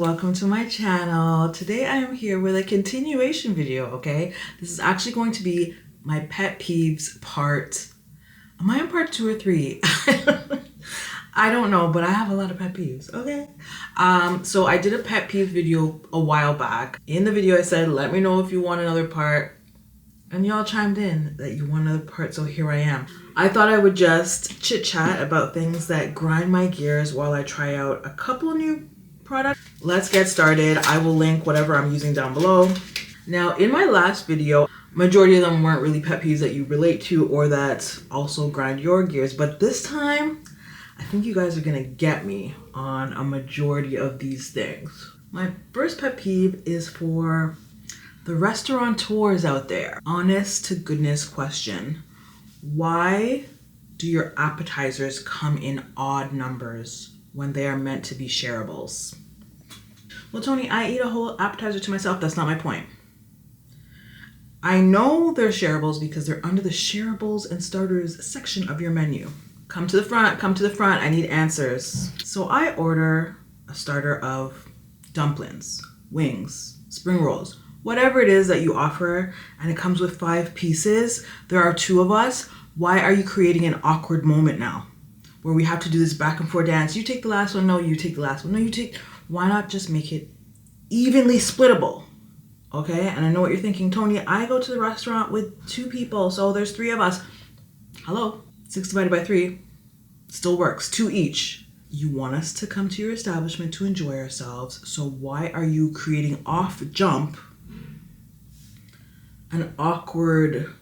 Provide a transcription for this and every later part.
welcome to my channel. Today I am here with a continuation video, okay? This is actually going to be my pet peeves part. Am I in part 2 or 3? I don't know, but I have a lot of pet peeves, okay? So I did a pet peeve video a while back. In the video I said, let me know if you want another part. And y'all chimed in that you want another part, so here I am. I thought I would just chit chat about things that grind my gears while I try out a couple new products. Let's get started. I will link whatever I'm using down below. Now, in my last video, majority of them weren't really pet peeves that you relate to or that also grind your gears. But this time, I think you guys are gonna get me on a majority of these things. My first pet peeve is for the restaurateurs out there. Honest to goodness question. Why do your appetizers come in odd numbers when they are meant to be shareables? Well, Toni, I eat a whole appetizer to myself. That's not my point. I know they're shareables because they're under the shareables and starters section of your menu. Come to the front, come to the front. I need answers. So I order a starter of dumplings, wings, spring rolls, whatever it is that you offer, and it comes with 5 pieces. There are 2 of us. Why are you creating an awkward moment now where we have to do this back and forth dance? You take the last one. No, you take the last one. No, you take. Why not just make it evenly splittable? Okay. And I know what you're thinking, Toni, I go to the restaurant with 2 people. So there's 3 of us. Hello. 6 divided by 3 still works. 2 each. You want us to come to your establishment to enjoy ourselves. So why are you creating off jump an awkward,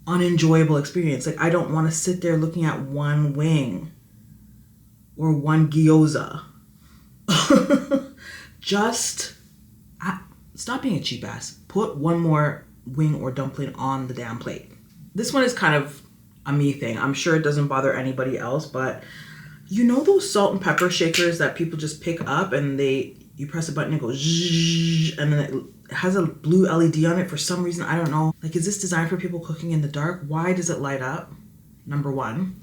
unenjoyable experience? Like, I don't want to sit there looking at one wing or one gyoza. Just stop being a cheap ass. Put one more wing or dumpling on the damn plate. This one is kind of a me thing. I'm sure it doesn't bother anybody else, but you know those salt and pepper shakers that people just pick up and you press a button and it goes zzzz, and then it has a blue LED on it for some reason. I don't know. Like, is this designed for people cooking in the dark? Why does it light up? Number 1.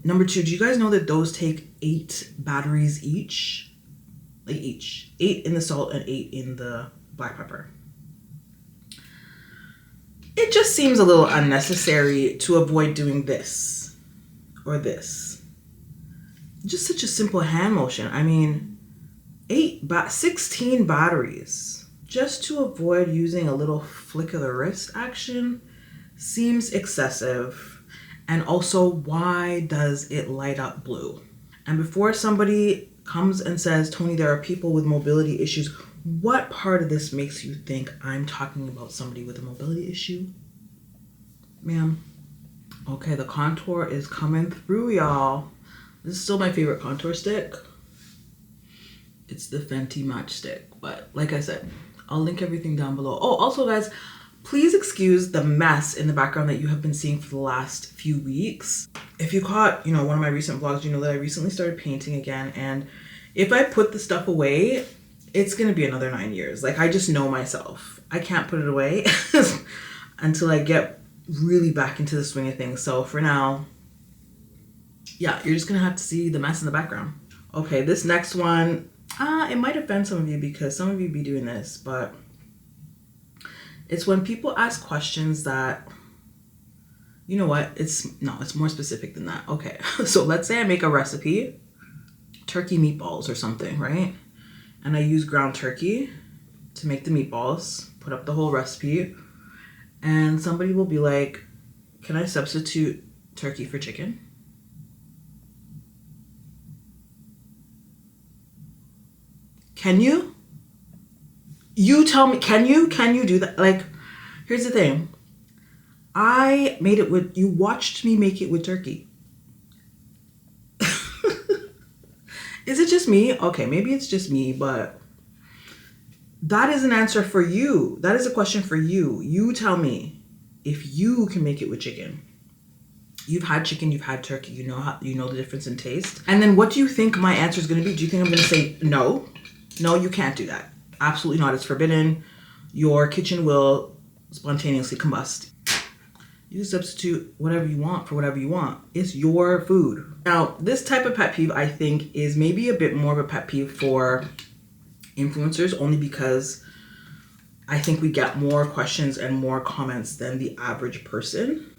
Number 2, do you guys know that those take 8 batteries each? Like each. 8 in the salt and 8 in the black pepper. It just seems a little unnecessary to avoid doing this or this. Just such a simple hand motion. I mean, 16 batteries just to avoid using a little flick of the wrist action seems excessive. And also, why does it light up blue? And before somebody comes and says, Toni, there are people with mobility issues, what part of this makes you think I'm talking about somebody with a mobility issue? Ma'am. Okay, the contour is coming through, y'all. This is still my favorite contour stick. It's the Fenty Match Stick. But like I said, I'll link everything down below. Oh, also guys, please excuse the mess in the background that you have been seeing for the last few weeks. If you caught, one of my recent vlogs, you know that I recently started painting again. And if I put the stuff away, it's going to be another 9 years. Like, I just know myself. I can't put it away until I get really back into the swing of things. So for now, yeah, you're just going to have to see the mess in the background. Okay, this next one, it might offend some of you because some of you be doing this, but it's when people ask questions that, you know what, it's more specific than that. Okay, so let's say I make a recipe, turkey meatballs or something, right? And I use ground turkey to make the meatballs, put up the whole recipe, and somebody will be like, can I substitute turkey for chicken? Can you? You tell me, can you do that? Like, here's the thing. I made it with, you watched me make it with turkey. Is it just me? Okay, maybe it's just me, but that is an answer for you. That is a question for you. You tell me if you can make it with chicken. You've had chicken, you've had turkey, you know the difference in taste. And then what do you think my answer is going to be? Do you think I'm going to say no? No, you can't do that. Absolutely not. It's forbidden. Your kitchen will spontaneously combust. You can substitute whatever you want for whatever you want. It's your food. Now, this type of pet peeve, I think, is maybe a bit more of a pet peeve for influencers only because I think we get more questions and more comments than the average person.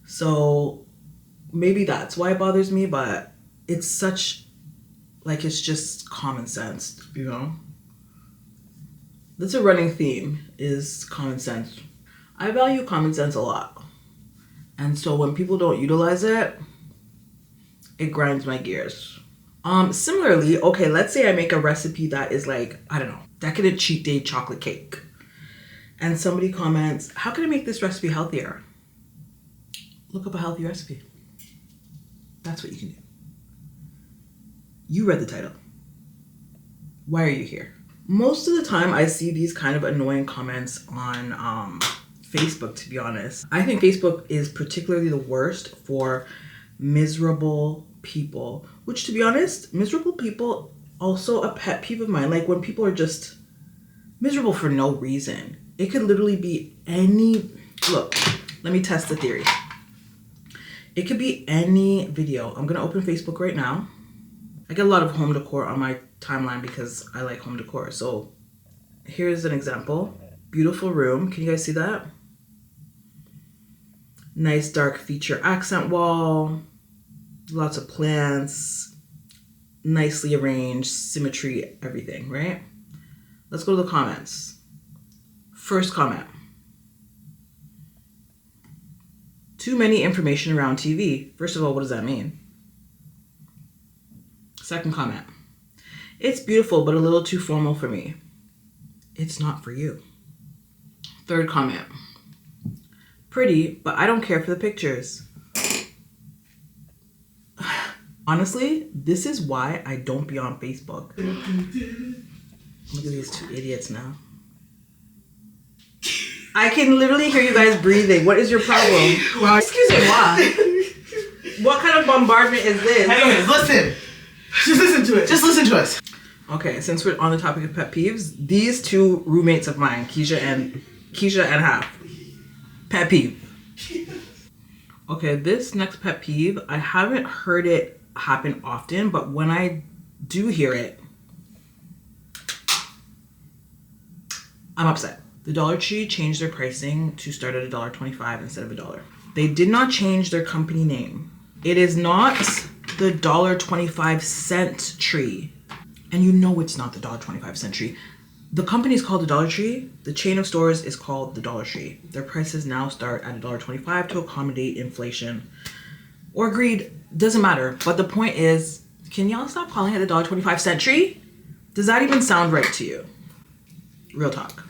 So maybe that's why it bothers me, but it's such, like, it's just common sense, you know? That's a running theme, is common sense. I value common sense a lot. And so when people don't utilize it, it grinds my gears. Similarly, okay, let's say I make a recipe that is like, I don't know, decadent cheat day chocolate cake. And somebody comments, how can I make this recipe healthier? Look up a healthy recipe. That's what you can do. You read the title. Why are you here? Most of the time I see these kind of annoying comments on Facebook, to be honest. I think Facebook is particularly the worst for miserable people, which, to be honest, miserable people, also a pet peeve of mine. Like when people are just miserable for no reason. It could literally be any, look, let me test the theory. It could be any video. I'm gonna open Facebook right now. I get a lot of home decor on my timeline because I like home decor. So here's an example. Beautiful room. Can you guys see that? Nice dark feature accent wall. Lots of plants. Nicely arranged, symmetry, everything, right? Let's go to the comments. First comment. Too many information around TV. First of all, what does that mean? Second comment. It's beautiful, but a little too formal for me. It's not for you. Third comment. Pretty, but I don't care for the pictures. Honestly, this is why I don't be on Facebook. Look at these two idiots now. I can literally hear you guys breathing. What is your problem? Well, excuse me, why? What kind of bombardment is this? Anyways, listen. Just listen to it. Just listen to us. Okay, since we're on the topic of pet peeves, these two roommates of mine, Keisha and Half, pet peeve. Okay, this next pet peeve, I haven't heard it happen often, but when I do hear it, I'm upset. The Dollar Tree changed their pricing to start at $1.25 instead of $1. They did not change their company name. It is not the $1.25 tree. And you know it's not the $1.25 tree. The company is called the Dollar Tree. The chain of stores is called the Dollar Tree. Their prices now start at $1.25 to accommodate inflation or greed. Doesn't matter. But the point is, can y'all stop calling it the $1.25 tree? Does that even sound right to you? Real talk.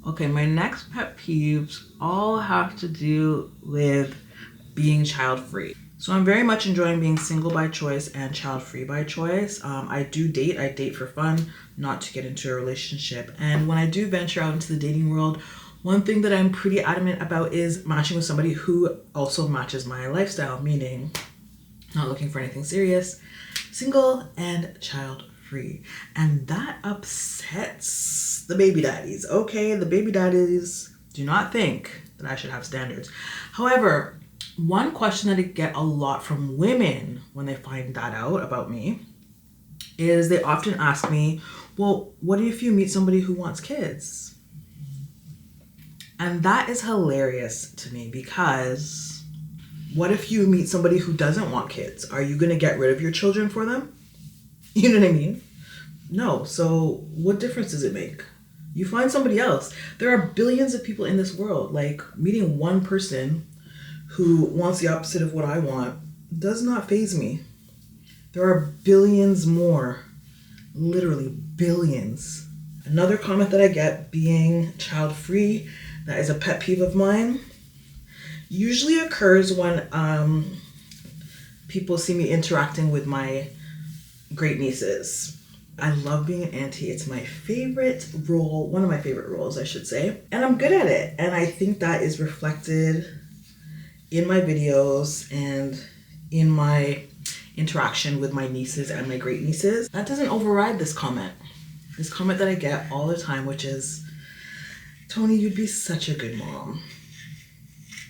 Okay, my next pet peeves all have to do with being child-free. So I'm very much enjoying being single by choice and child-free by choice. I date for fun, not to get into a relationship. And when I do venture out into the dating world, one thing that I'm pretty adamant about is matching with somebody who also matches my lifestyle, meaning not looking for anything serious, single and child-free. And that upsets the baby daddies. Okay, the baby daddies do not think that I should have standards. However, one question that I get a lot from women when they find that out about me is they often ask me, well, what if you meet somebody who wants kids? And that is hilarious to me because what if you meet somebody who doesn't want kids? Are you going to get rid of your children for them? You know what I mean? No. So what difference does it make? You find somebody else. There are billions of people in this world. Like, meeting one person who wants the opposite of what I want does not faze me. There are billions more, literally billions. Another comment that I get, being child-free, that is a pet peeve of mine, usually occurs when people see me interacting with my great nieces. I love being an auntie. It's my favorite role, one of my favorite roles, I should say. And I'm good at it. And I think that is reflected in my videos and in my interaction with my nieces and my great nieces. That doesn't override this comment. This comment that I get all the time, which is, Toni, you'd be such a good mom.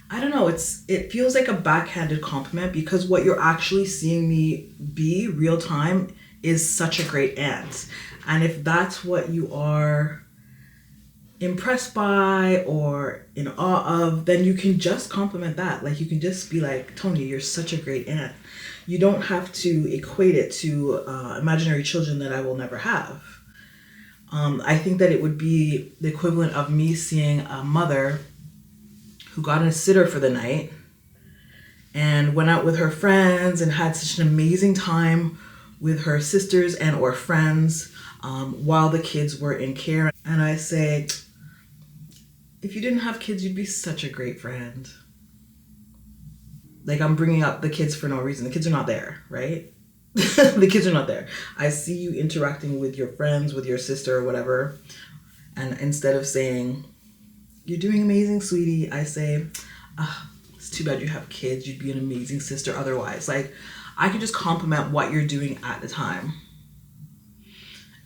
I don't know, it feels like a backhanded compliment because what you're actually seeing me be real time is such a great aunt. And if that's what you are impressed by or in awe of, then you can just compliment that. Like, you can just be like, Toni, you're such a great aunt. You don't have to equate it to imaginary children that I will never have. I think that it would be the equivalent of me seeing a mother who got a sitter for the night and went out with her friends and had such an amazing time with her sisters and or friends while the kids were in care. And I say, if you didn't have kids, you'd be such a great friend. Like, I'm bringing up the kids for no reason. The kids are not there, right? The kids are not there. I see you interacting with your friends, with your sister or whatever. And instead of saying, you're doing amazing, sweetie, I say, it's too bad you have kids. You'd be an amazing sister otherwise. Like, I could just compliment what you're doing at the time.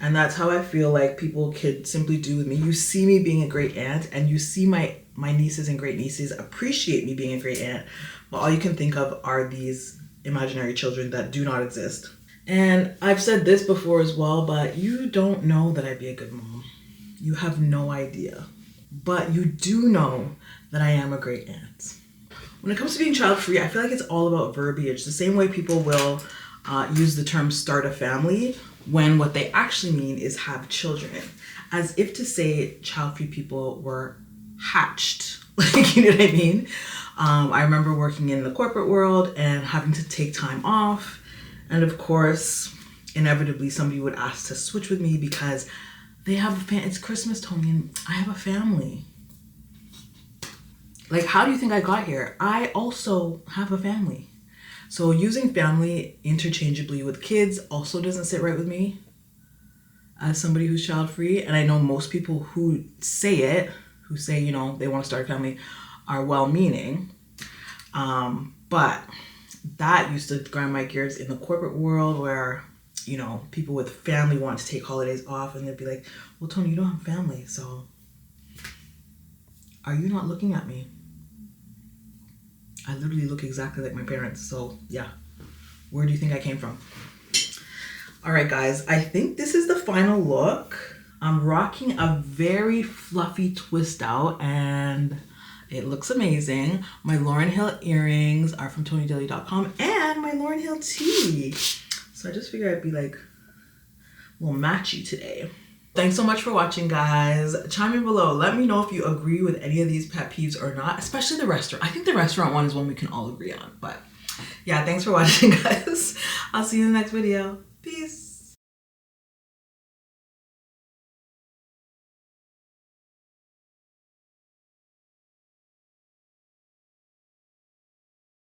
And that's how I feel like people could simply do with me. You see me being a great aunt, and you see my nieces and great nieces appreciate me being a great aunt, but all you can think of are these imaginary children that do not exist. And I've said this before as well, but you don't know that I'd be a good mom. You have no idea. But you do know that I am a great aunt. When it comes to being child-free, I feel like it's all about verbiage. The same way people will use the term start a family when what they actually mean is have children. As if to say child-free people were hatched. Like, you know what I mean? I remember working in the corporate world and having to take time off. And of course, inevitably somebody would ask to switch with me because they have it's Christmas, Toni, and I have a family. Like, how do you think I got here? I also have a family. So using family interchangeably with kids also doesn't sit right with me as somebody who's child-free. And I know most people who say it, who say, you know, they want to start a family, are well-meaning. But that used to grind my gears in the corporate world where, you know, people with family want to take holidays off and they'd be like, well, Toni, you don't have family, so are you not looking at me? I literally look exactly like my parents, so yeah. Where do you think I came from? All right, guys, I think this is the final look. I'm rocking a very fluffy twist out and it looks amazing. My Lauryn Hill earrings are from ToniDaley.com and my Lauryn Hill tee. So I just figured I'd be like, well, matchy today. Thanks so much for watching, guys. Chime in below. Let me know if you agree with any of these pet peeves or not, especially the restaurant. I think the restaurant one is one we can all agree on. But yeah, thanks for watching, guys. I'll see you in the next video. Peace.